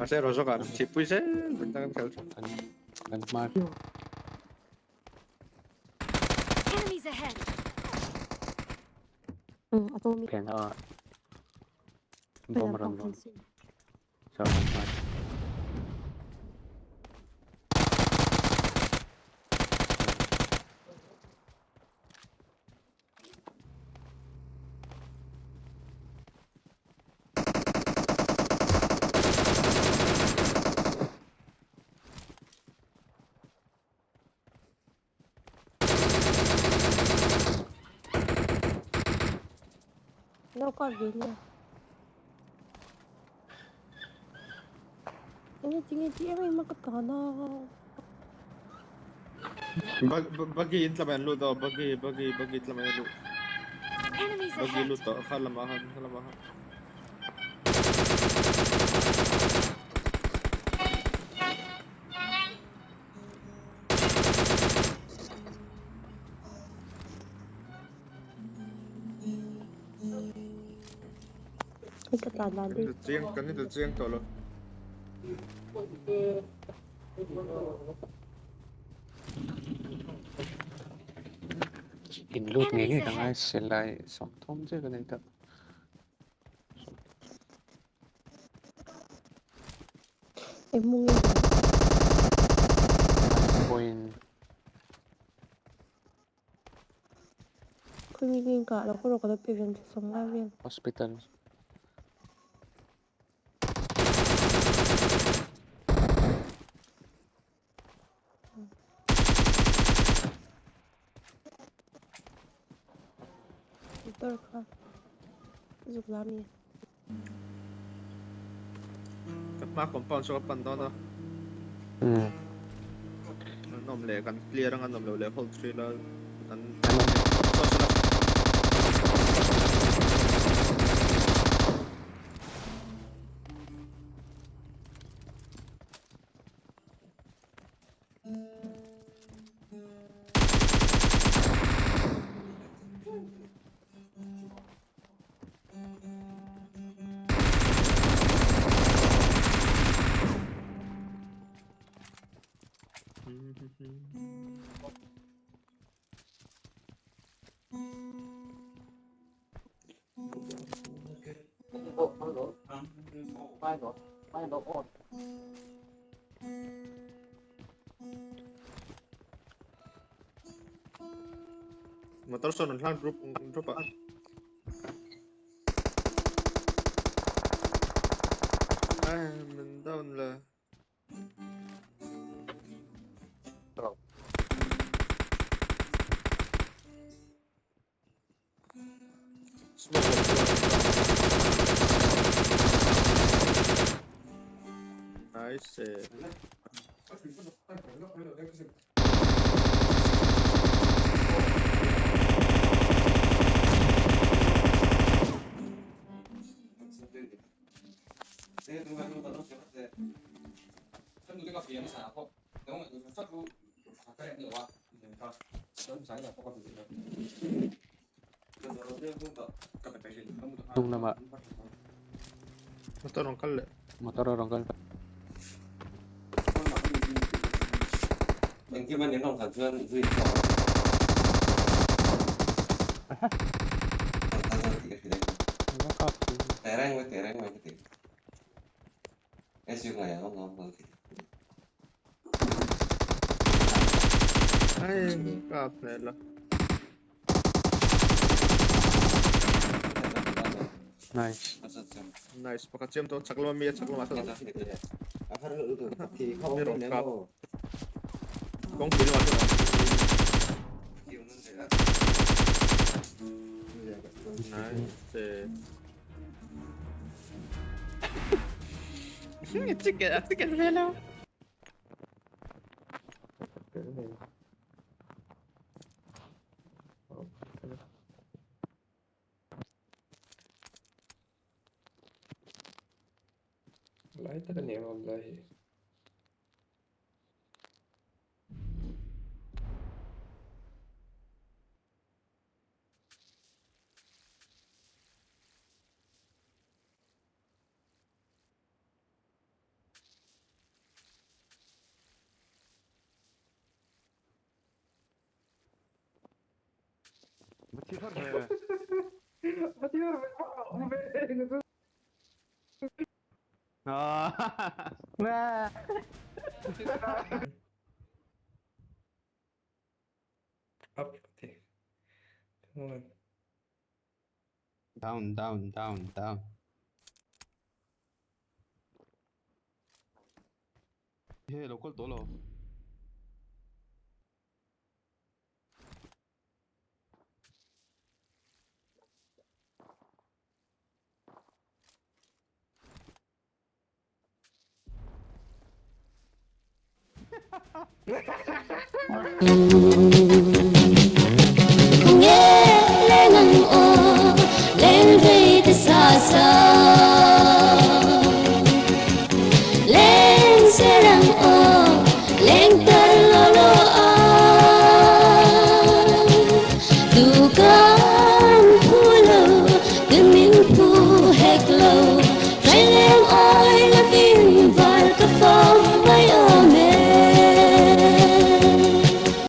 Kasi rosok kan, cipu sih, bentangan kalsu. Landmark. Enemies ahead. atomic. Kaya na Kaya bomber pang on fancy. sa landmark. No kavilya. Ngiti-ngiti ay makatana. Bagi intlaman lu daw, bagi intlaman lu. Enemies Bagi lu ahead. to, kalamahan. Ay katana din. Kanito tsiyang tolo. Inloot Enemies ngayon ahead. nga sila som tom je ganito. Ay mungin. Point Kumingin ka. Alam ko rin kada pivyan sa sangawin. hospital. Ito ka. Zuglami. Kapma compound so kapan to. Nom le kan clear ang nom le hold 3 la. An so sila. Motor so lang group pa. Ay, man down la. Smoke up lang. Nice. Tung nama Motor orang kalle. motor orang kan. Những cái bên những đồng sản xuất duy trì tereng với cái siêu này nó ngon Ay, kapnela. Nice. Nice. Pakaciyam to, saklo mamiya, saklo masuk. thì không Meron nếu cup. mà Kung pili masuk. Nice. Chicken hello. Wallahi taka nema wallahi. Up thì đúng rồi. Down. Hey, local tolo. nghe lên ngân ô lên về từ xa xa lên xe răng ô lên tơ lô lô à tu ca